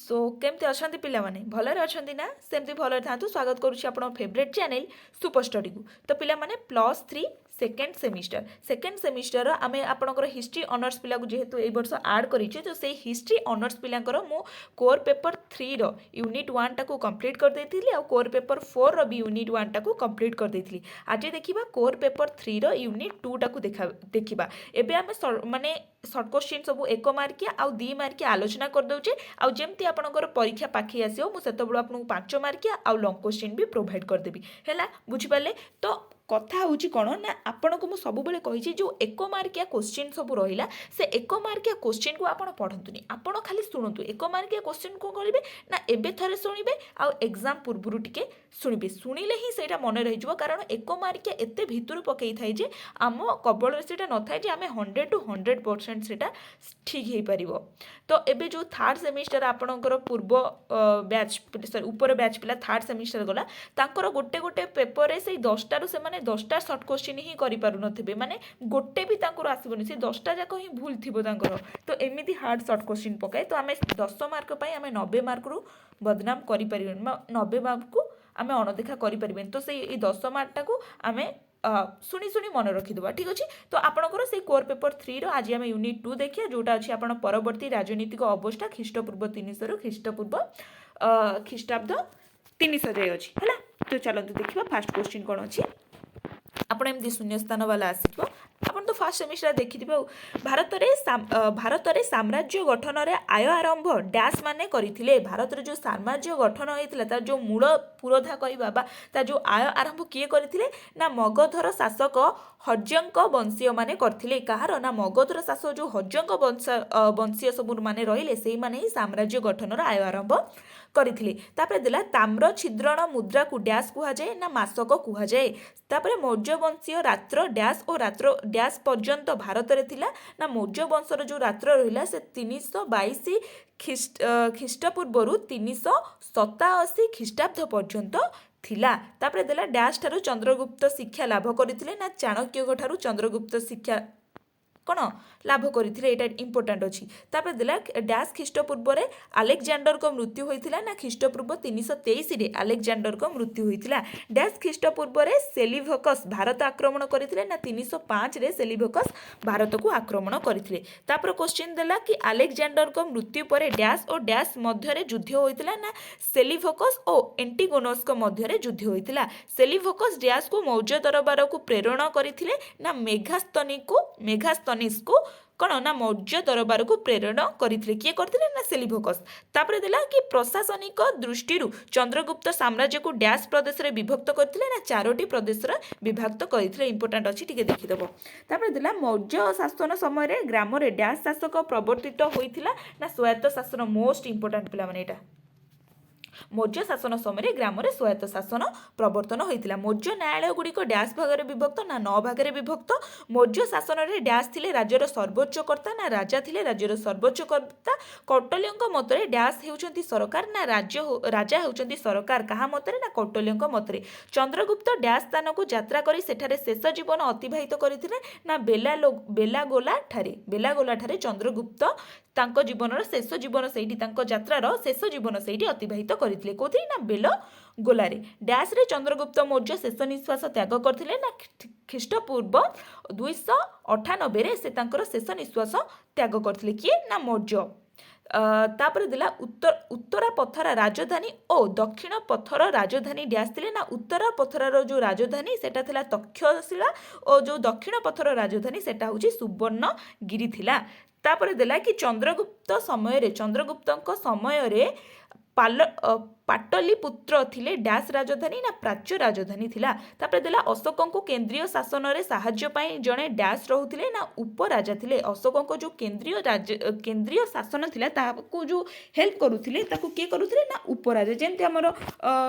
सो केमती अच्छा पिलाने भलरे अच्छा ना सेमती भलरे था स्वागत करुच्ची आप फेवरेट चैनल सुपर स्टडी को। तो पिलाने +3 सेकेंड सेमिस्टर आम आपंकर हिस्ट्री ऑनर्स पिला जेहेतु ए वर्ष आड कर तो से हिस्ट्री ऑनर्स पिलांकर मु कोर पेपर 3 रो यूनिट 1 टाको कंप्लीट कर देथिली आ कोर पेपर 4 रो भी यूनिट 1 टाको कंप्लीट कर देथिली। आज देखिबा कोर पेपर 3 रो यूनिट 2 टाको देखिबा। एबे आमे माने सर्ट क्वेश्चन सब 1 मार्किया आ 2 मार्किया आलोचना कर दउचे आ जेमती आपनकर परीक्षा पाखी आसीओ मु सेतबेला आपन 5 मार्किया आ लॉन्ग क्वेश्चन भी प्रोवाइड कर देबी हैला बुझि पाले। तो कथा हूँ कौन ना आपण को मुझे सब कही जो 1 मार्किया क्वेश्चन सब रहा से 1 मार्किया क्वेश्चन को आप पढ़ंतुनी आपण खाली शुणु 1 मार्किया क्वेश्चन को करेंगे ना एबे थरे शुणिबे आ एग्जाम पूर्व टिके शुणिबे शुणिले ही सेटा मन रही कारण 1 मार्किया एते भितर पकई थाए जे आम कबल से न थाए जे आम 100 to 100% सेटा ठीक हो पारिबो। तो एबे जो थर्ड सेमिस्टर आपणकर पूर्व बैच सॉरी ऊपर बैच पिला थर्ड सेमिस्टर गला तांकर गोटे गोटे पेपर रे से 10 से माने 10टा सर्ट क्वेश्चन ही करि पारु नथिबे माने गोटे भी तांकर आसीबनी से 10टा जाक ही भूल थिबो तांकर। तो एमिति हार्ड सर्ट क्वेश्चन पकाए तो आमे 10 मार्क पई आमे 90 मार्क रु बदनाम करि परिबेन 90 मार्क को आमे अनदेखा करि परिबेन। तो से 10 मार्क टाको आमे शुणी शुणी मन रखिदेवा ठीक अच्छे। तो आपंकर से कोर पेपर 3 रो आज आम यूनिट 2 देखिए जोटा अच्छे आप परवर्ती राजनीतिक अवस्था ख्रीष्टपूर्व 300 ख्रीष्टपूर्व ख्रीष्टाब्द 300 जाए अच्छी है। तो चलते देखा फास्ट क्वेश्चन कौन अच्छी आपमती शून्यस्थान वाला आसो आप तो फास्ट सेमिस्टर देखिथे। भारत में साम्राज्य गठन रे आय आरंभ डैश माने करथिले। भारत रे जो साम्राज्य गठन होइतिला तार जो मूल पुरोधा कहबा बा तार जो आय आरंभ किए करथिले ना मगधर शासक हर्यंक वंशीय माने करथिले। कहार ना मगधर शासक जो हर्यंक वंशीय सब माने रहिले सेही माने ही साम्राज्य गठन रे आय आरंभ करथिले। तापर देला ताम्र छिद्रण मुद्रा को डैश कुहा जाए ना मासक कुहा जाए। तापर मौर्य वंशीय रात्र डैश और रात्र डैश पर्यंत भारत रे थिला ना मौर्य वंशर जो रात्र रहिला से 322 ख्रीष्टपूर्व 387 ख्रीष्टाब्द पर्यंत थिला। तापर देला डैश ठारू चंद्रगुप्त शिक्षा लाभ करथिले ना चाणक्य ठारू चंद्रगुप्त शिक्षा कौन लाभ करथिले एटा इंपोर्टेंट अछि। तापर देला डैश ख्रीष्टपूर्व रे अलेक्जेंडर को मृत्यु होइथिला ना ख्रीष्टपूर्व 323 रे अलेक्जेंडर को मृत्यु होइथिला। डैश ख्रीष्टपूर्व रे सेलिवकस भारत आक्रमण करथिले ना 305 रे सेलिवकस भारत को आक्रमण करथिले। तापर क्वेश्चन देला कि अलेक्जेंडर को मृत्यु पर डैश और डैश मध्य रे युद्ध होइथिला ना सेलिवकस और एंटिगोनस को मध्य रे युद्ध होइथिला। सेलिवकस डैश को मौर्य दरबार को प्रेरण करथिले ना मेगास्तनिस को कौन ना मौर्य दरबार को प्रेरण करथिले किए करथिले ना सेलिवकस। तापर देला कि प्रशासनिक दृष्टि चंद्रगुप्त साम्राज्य को डैश प्रदेश रे विभक्त करथिले ना 4टी प्रदेश रे विभक्त करथिले इंपोर्टेंट अछि ठीक देखिदबो। तापर देला मौर्य शासन समय रे ग्राम रे डैश शासक प्रवर्तित होइथिला ना स्वायत्त शासन मोस्ट इंपोर्टेंट पिला माने एटा मौर्य शासन समय ग्राम में स्वायत्त शासन प्रवर्तन होता। मौर्य न्यायालय गुड़िक डैश भाग विभक्त ना 9 भाग विभक्त। मौर्य शासन में डैश थिले राज्यर सर्वोच्च कर्ता ना राजा थिले राज्यर सर्वोच्च कर्ता। कौटल्यों मतरे डैश हेउचंती सरकार ना राजा हेउचंती सरकार कहा मतरे ना कौटल्यों मतरे। चंद्रगुप्त डैश स्थान को यात्रा करी सेठारे शेष जीवन अतिबाहित करथिले ना बेलागोला ठारे चंद्रगुप्त तांको जीवनर शेष जीवन सेठी तांको यात्रार शेष जीवन सेठी अतिबाहित करथिले कोथि ना बेलागोलारे। डैश रे चंद्रगुप्त मौर्य शेष निश्वास त्याग करथिले ना ख्रीष्टपूर्व 298 रे से तांकर शेष निश्वास त्याग करथिले किए ना मौर्य। तापर देला उत्तरा पथरा राजधानी और दक्षिण पथर राजधानी डैश थिले ना उत्तरा पथरार जो राजधानी सेटा थिला तक्षशिला और जो दक्षिण पथर राजधानी सेटा होची सुवर्णगिरी थिला। तापर देला कि चंद्रगुप्त समय रे पाटलिपुत्र थिले डैश राजधानी ना प्राच्य राजधानी थिला। तापर देला अशोक को केंद्रीय शासन रे साहाय्य पाई जणे डैश रहुथिले ना उपराजा थिले। अशोक को जो केंद्रीय शासन थिला ताको जो हेल्प करुथिले ताको के करुथिले ना उपराजा जेमति हमर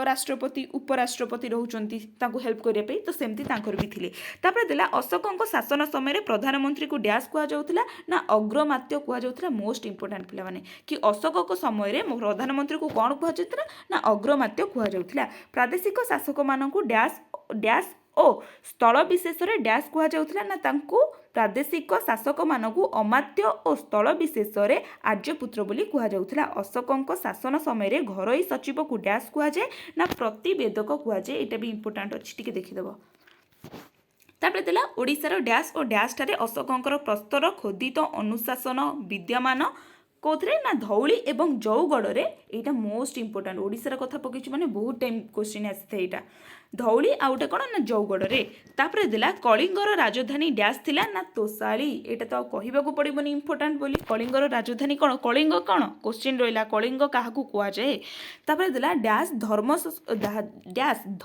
राष्ट्रपति उपराष्ट्रपति रहउचंती ताको हेल्प करिया पे तो सेमति तांकर भी थिले। तापर देला अशोक को शासन समय रे प्रधानमंत्री को डैश कुआ जाउथिला ना अग्रमात्य कुआ जाउथिला मोस्ट इंपोर्टेंट पिला माने कि अशोक को समय रे प्रधानमंत्री को कोन कुआ जाउथिला ना अग्रमात्य कुआ जाउथिला। प्रादेशिक शासक मानकु डैश ଓ ସ୍ଥଳ ବିଶେଷରେ ଡ୍ୟାସ୍ କୁହାଯାଉଥିଲା ନା ତାଙ୍କୁ ପ୍ରାଦେଶିକ ଶାସକମାନଙ୍କୁ ଅମାତ୍ୟ ଓ ସ୍ଥଳ ବିଶେଷରେ ଆର୍ଯ୍ୟପୁତ୍ର ବୋଲି କୁହାଯାଉଥିଲା। ଅଶୋକଙ୍କ ଶାସନ ସମୟରେ ଘରୋଇ ସଚିବକୁ ଡ୍ୟାସ୍ କୁହାଯାଏ ନା ପ୍ରତିବେଦକ କୁହାଯାଏ। ଏଇଟା ବି ଇମ୍ପୋର୍ଟାଣ୍ଟ ଅଛି, ଟିକେ ଦେଖିଦେବ। ତାପରେ ଦେଲା ଓଡ଼ିଶାର ଡ୍ୟାସ୍ ଓ ଡ୍ୟାସ୍ ଠାରେ ଅଶୋକଙ୍କର ପ୍ରସ୍ତର ଖୋଦିତ ଅନୁଶାସନ ବିଦ୍ୟମାନ କେଉଁଥିରେ ନା ଧଉଳି ଏବଂ ଜଉଗଡ଼ରେ। ଏଇଟା ମୋଷ୍ଟ ଇମ୍ପୋର୍ଟାଣ୍ଟ, ଓଡ଼ିଶାର କଥା ପକେଇଛୁ ମାନେ ବହୁତ ଟାଇମ୍ କ୍ୱେଶ୍ଚିନ୍ ଆସିଥାଏ ଏଇଟା। ଧଉଳି ଆଉ ଗୋଟେ କ'ଣ ନା ଜଉଗଡ଼ରେ। ତାପରେ ଦେଲା କଳିଙ୍ଗର ରାଜଧାନୀ ଡ୍ୟାସ୍ ଥିଲା ନା ତୋଷାଳୀ। ଏଇଟା ତ ଆଉ କହିବାକୁ ପଡ଼ିବନି ଇମ୍ପୋର୍ଟାଣ୍ଟ ବୋଲି। କଳିଙ୍ଗର ରାଜଧାନୀ କ'ଣ? କଳିଙ୍ଗ କ'ଣ କ୍ୱେଶ୍ଚିନ୍ ରହିଲା, କଳିଙ୍ଗ କାହାକୁ କୁହାଯାଏ। ତାପରେ ଦେଲା ଡ୍ୟାସ୍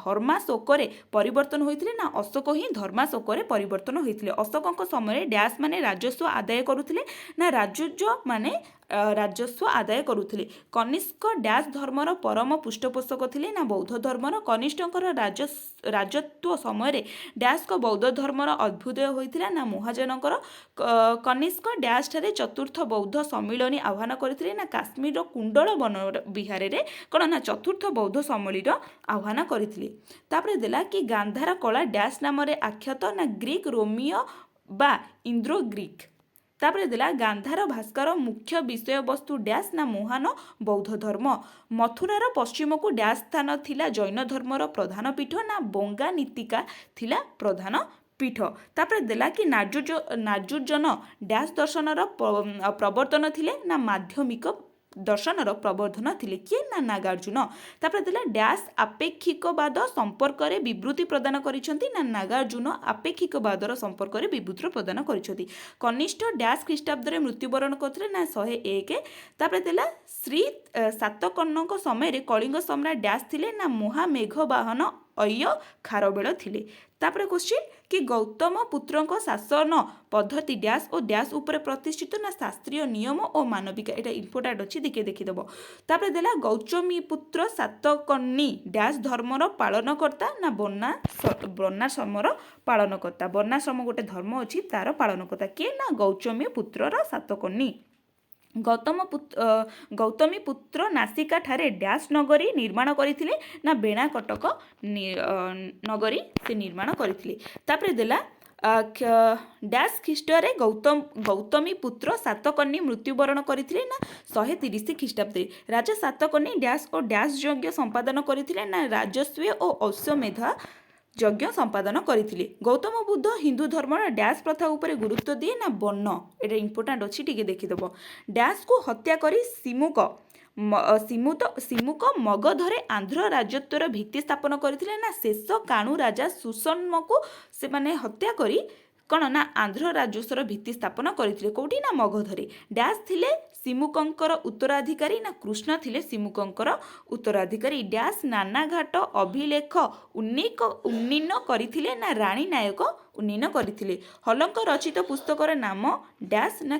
ଧର୍ମାଶୋକରେ ପରିବର୍ତ୍ତନ ହୋଇଥିଲେ ନା ଅଶୋକ ହିଁ ଧର୍ମାଶୋକରେ ପରିବର୍ତ୍ତନ ହୋଇଥିଲେ। ଅଶୋକଙ୍କ ସମୟରେ ଡ୍ୟାସ୍ ମାନେ ରାଜସ୍ୱ ଆଦାୟ କରୁଥିଲେ ନା ରାଜୁଜ ମାନେ ରାଜସ୍ୱ ଆଦାୟ କରୁଥିଲେ। କନିଷ୍କ ଡ୍ୟାସ୍ ଧର୍ମର ପରମ ପୃଷ୍ଠପୋଷକ ଥିଲେ ନା ବୌଦ୍ଧ ଧର୍ମର। କନିଷ୍ଠଙ୍କର ରାଜତ୍ୱ ସମୟରେ ଡ୍ୟାସ୍ଙ୍କ ବୌଦ୍ଧ ଧର୍ମର ଅଭ୍ୟୁଦୟ ହୋଇଥିଲା ନା ମହାଜନଙ୍କର। କନିଷ୍କ ଡ୍ୟାସ୍ ଠାରେ ଚତୁର୍ଥ ବୌଦ୍ଧ ସମ୍ମିଳନୀ ଆହ୍ୱାନ କରିଥିଲେ ନା କାଶ୍ମୀରର କୁଣ୍ଡଳ ବନ ବିହାରରେ କ'ଣ ନା ଚତୁର୍ଥ ବୌଦ୍ଧ ସମ୍ମିଳନୀର ଆହ୍ୱାନ କରିଥିଲେ। ତାପରେ ଦେଲା କି ଗାନ୍ଧାର କଳା ଡ୍ୟାସ୍ ନାମରେ ଆଖ୍ୟାତ ନା ଗ୍ରୀକ୍ ରୋମିଓ ବା ଇନ୍ଦ୍ରୋ ଗ୍ରୀକ୍। ତାପରେ ଦେଲା ଗାନ୍ଧାର ଭାସ୍କର ମୁଖ୍ୟ ବିଷୟବସ୍ତୁ ଡ୍ୟାସ୍ ନା ମହାନ ବୌଦ୍ଧ ଧର୍ମ। ମଥୁରାର ପଶ୍ଚିମକୁ ଡ୍ୟାସ୍ ସ୍ଥାନ ଥିଲା ଜୈନ ଧର୍ମର ପ୍ରଧାନ ପୀଠ ନା ବଙ୍ଗା ନୀତିକା ଥିଲା ପ୍ରଧାନ ପୀଠ। ତାପରେ ଦେଲା କି ନାର୍ଜୁଜନ ଡ୍ୟାସ୍ ଦର୍ଶନର ପ୍ରବର୍ତ୍ତନ ଥିଲେ ନା ମାଧ୍ୟମିକ ଦର୍ଶନର ପ୍ରବର୍ତ୍ତନ ଥିଲେ। କିଏ ନା ନାଗାର୍ଜୁନ। ତାପରେ ଦେଲା ଡ୍ୟାସ୍ ଆପେକ୍ଷିକବାଦ ସମ୍ପର୍କରେ ବିବୃତି ପ୍ରଦାନ କରିଛନ୍ତି ନା ନାଗାର୍ଜୁନ ଆପେକ୍ଷିକବାଦର ସମ୍ପର୍କରେ ବିବୃତି ପ୍ରଦାନ କରିଛନ୍ତି। କନିଷ୍ଠ ଡ୍ୟାସ୍ ଖ୍ରୀଷ୍ଟାବ୍ଦରେ ମୃତ୍ୟୁବରଣ କରିଥିଲେ ନା 101। ତାପରେ ଦେଲା ଶ୍ରୀ ସାତକର୍ଣ୍ଣଙ୍କ ସମୟରେ କଳିଙ୍ଗ ସମ୍ରାଟ ଡ୍ୟାସ୍ ଥିଲେ ନା ମହାମେଘବାହନ ଅୟ୍ୟ ଖାରବେଳ ଥିଲେ। ତାପରେ କ୍ୱେଶ୍ଚିନ୍ କି ଗୌତମ ପୁତ୍ରଙ୍କ ଶାସନ ପଦ୍ଧତି ଡ୍ୟାସ୍ ଓ ଡ୍ୟାସ୍ ଉପରେ ପ୍ରତିଷ୍ଠିତ ନା ଶାସ୍ତ୍ରୀୟ ନିୟମ ଓ ମାନବିକା। ଏଇଟା ଇମ୍ପୋର୍ଟାଣ୍ଟ ଅଛି, ଟିକେ ଦେଖିଦେବ। ତାପରେ ଦେଲା ଗୌତମୀ ପୁତ୍ର ସାତକର୍ଣ୍ଣୀ ଡ୍ୟାସ୍ ଧର୍ମର ପାଳନକର୍ତ୍ତା ନା ବର୍ଣ୍ଣାଶ୍ରମର ପାଳନକର୍ତ୍ତା। ବର୍ଣ୍ଣାଶ୍ରମ ଗୋଟେ ଧର୍ମ ଅଛି, ତାର ପାଳନକର୍ତ୍ତା କିଏ ନା ଗୌତମୀ ପୁତ୍ରର ସାତକର୍ଣ୍ଣୀ। ଗୌତମୀ ପୁତ୍ର ନାସିକା ଠାରେ ଡ୍ୟାସ୍ ନଗରୀ ନିର୍ମାଣ କରିଥିଲେ ନା ବେଣା କଟକ ନଗରୀ ସେ ନିର୍ମାଣ କରିଥିଲେ। ତାପରେ ଦେଲା ଡ୍ୟାସ୍ ଖ୍ରୀଷ୍ଟରେ ଗୌତମୀ ପୁତ୍ର ସାତକର୍ଣ୍ଣୀ ମୃତ୍ୟୁବରଣ କରିଥିଲେ ନା 130 ଖ୍ରୀଷ୍ଟାବ୍ଦରେ। ରାଜା ସାତକର୍ଣ୍ଣୀ ଡ୍ୟାସ୍ ଓ ଡ୍ୟାସ୍ ଯଜ୍ଞ ସମ୍ପାଦନ କରିଥିଲେ ନା ରାଜସ୍ୱ ଓ ଅଶ୍ୱମେଧ ଯଜ୍ଞ ସମ୍ପାଦନ କରିଥିଲେ। ଗୌତମ ବୁଦ୍ଧ ହିନ୍ଦୁ ଧର୍ମର ଡ୍ୟାସ୍ ପ୍ରଥା ଉପରେ ଗୁରୁତ୍ୱ ଦିଏ ନା ବର୍ଣ୍ଣ। ଏଇଟା ଇମ୍ପୋର୍ଟାଣ୍ଟ ଅଛି, ଟିକେ ଦେଖିଦେବ। ଡ୍ୟାସ୍କୁ ହତ୍ୟା କରି ସିମୁକ ମଗଧରେ ଆନ୍ଧ୍ର ରାଜତ୍ୱର ଭିତ୍ତି ସ୍ଥାପନ କରିଥିଲେ ନା ଶେଷ କାଣୁ ରାଜା ସୁଷମକୁ ସେମାନେ ହତ୍ୟା କରି କ'ଣ ନା ଆନ୍ଧ୍ର ରାଜସ୍ୱର ଭିତ୍ତି ସ୍ଥାପନ କରିଥିଲେ। କେଉଁଠି ନା ମଗଧରେ। ଡ୍ୟାସ୍ ଥିଲେ ସିମୁକଙ୍କର ଉତ୍ତରାଧିକାରୀ ନା କୃଷ୍ଣ ଥିଲେ ସିମୁକଙ୍କର ଉତ୍ତରାଧିକାରୀ। ଡ୍ୟାସ୍ ନାନାଘାଟ ଅଭିଲେଖ ଉନ୍ନୀନ କରିଥିଲେ ନା ରାଣୀ ନାୟକ ଉନ୍ନୀନ କରିଥିଲେ। ହଲଙ୍କ ରଚିତ ପୁସ୍ତକର ନାମ ଡ୍ୟାସ୍ ନା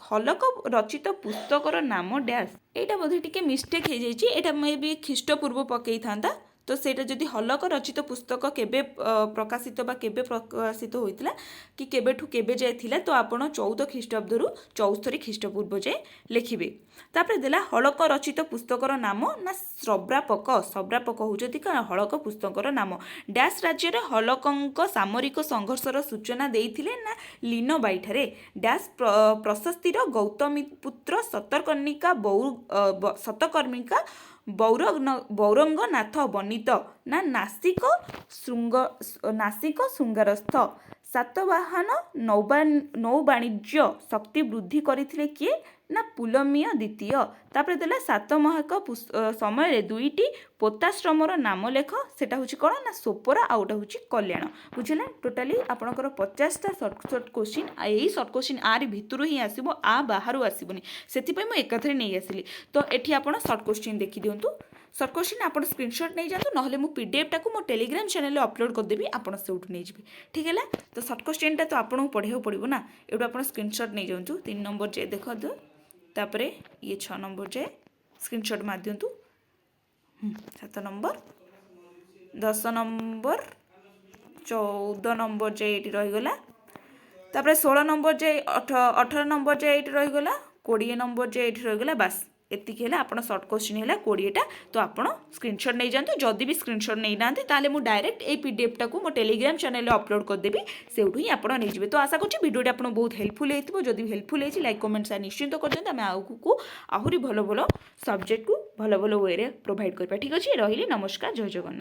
ହଲକ ରଚିତ ପୁସ୍ତକର ନାମ ଡ୍ୟାସ୍। ଏଇଟା ବୋଧେ ଟିକେ ମିଷ୍ଟେକ୍ ହେଇଯାଇଛି, ଏଇଟା ମେ ବି ଖ୍ରୀଷ୍ଟପୂର୍ବ ପକେଇଥାନ୍ତା। ତ ସେଇଟା ଯଦି ହଲକ ରଚିତ ପୁସ୍ତକ କେବେ ପ୍ରକାଶିତ ବା କେବେ ପ୍ରକାଶିତ ହୋଇଥିଲା କି କେବେଠୁ କେବେ ଯାଏ ଥିଲା, ତ ଆପଣ 14 ଖ୍ରୀଷ୍ଟାବ୍ଦରୁ 74 ଖ୍ରୀଷ୍ଟପୂର୍ବ ଯାଏ ଲେଖିବେ। ତାପରେ ଦେଲା ହଳକ ରଚିତ ପୁସ୍ତକର ନାମ ନା ଶ୍ରବ୍ରାପକ ହେଉଛନ୍ତି କ'ଣ ହଳକ ପୁସ୍ତକର ନାମ। ଡ୍ୟାସ୍ ରାଜ୍ୟରେ ହଲକଙ୍କ ସାମରିକ ସଂଘର୍ଷର ସୂଚନା ଦେଇଥିଲେ ନା ଲିନବାଇଠାରେ। ଡ୍ୟାସ୍ ପ୍ରଶସ୍ତିର ଗୌତମୀପୁତ୍ର ସତକର୍ଣ୍ଣିକା ବୌରଙ୍ଗନାଥ ବର୍ଣ୍ଣିତ ନା ନାସିକ ଶୃଙ୍ଗାରସ୍ଥ। ସାତବାହନ ନୌବାଣିଜ୍ୟ ଶକ୍ତି ବୃଦ୍ଧି କରିଥିଲେ କିଏ ନା ପୁଲମିୟ ଦ୍ୱିତୀୟ। ତାପରେ ଦେଲା ସାତବାହକ ସମୟରେ ଦୁଇଟି ପୋତାଶ୍ରମର ନାମ ଲେଖ। ସେଟା ହେଉଛି କ'ଣ ନା ସୋପରା ଆଉ ଗୋଟେ ହେଉଛି କଲ୍ୟାଣ। ବୁଝିଲେ? ଟୋଟାଲି ଆପଣଙ୍କର 50ଟା ସର୍ଟ କ୍ୱେଶ୍ଚିନ୍। ଏଇ ସର୍ଟ କ୍ୱେଶ୍ଚିନ୍ ଆରି ଭିତରୁ ହିଁ ଆସିବ, ବାହାରୁ ଆସିବନି। ସେଥିପାଇଁ ମୁଁ ଏକାଥରେ ନେଇ ଆସିଲି। ତ ଏଠି ଆପଣ ସର୍ଟ କ୍ୱେଶ୍ଚିନ୍ ଦେଖିଦିଅନ୍ତୁ। ସର୍ଟ କ୍ୱେଶ୍ଚିନ୍ ଆପଣ ସ୍କ୍ରିନଶଟ୍ ନେଇଯାଆନ୍ତୁ, ନହେଲେ ମୁଁ PDFଟାକୁ ମୋ ଟେଲିଗ୍ରାମ ଚ୍ୟାନେଲରେ ଅପଲୋଡ଼ କରିଦେବି, ଆପଣ ସେଇଠୁ ନେଇଯିବେ। ଠିକ୍ ହେଲା? ତ ସର୍ଟ କ୍ୱେଶ୍ଚିନ୍ଟା ତ ଆପଣଙ୍କୁ ପଢ଼ିବାକୁ ପଡ଼ିବ ନା, ଏଇଠୁ ଆପଣ ସ୍କ୍ରିନଶଟ୍ ନେଇଯାଆନ୍ତୁ। 3 ନମ୍ବର ଯାଏ ଦେଖନ୍ତୁ, ତାପରେ ଇଏ 6 ନମ୍ବର ଯାଏ ସ୍କ୍ରିନଶଟ୍ ମାରିଦିଅନ୍ତୁ। 7 ନମ୍ବର 10 ନମ୍ବର 14 ନମ୍ବର ଯାଏ ଏଇଠି ରହିଗଲା। ତାପରେ 16 ନମ୍ବର ଯାଏ 18 ନମ୍ବର ଯାଏ ଏଇଠି ରହିଗଲା। 20 ନମ୍ବର ଯାଏ ଏଇଠି ରହିଗଲା। ବାସ୍ एतिक है आप सर्ट क्वेश्चन है 20टा तो आप स्क्रीनशॉट नहीं जातु जदि भी स्क्रीनशॉट नहीं ना ताले मु डायरेक्ट ए पीडीएफ टाको मो टेलीग्राम चैनल अपलोड करदेवी से ही आप नहीं तो आशा करूँ वीडियोटी आपको बहुत हेल्पफुल होती जदि हेल्पफुल होती लाइक कमेंट शेयर निश्चिंत कर दिखाँ आम आगू आहरी भल भल सब्जेक्ट को भल भल वे प्रोवाइड करा ठीक अच्छे रही नमस्कार जय जगन्नाथ।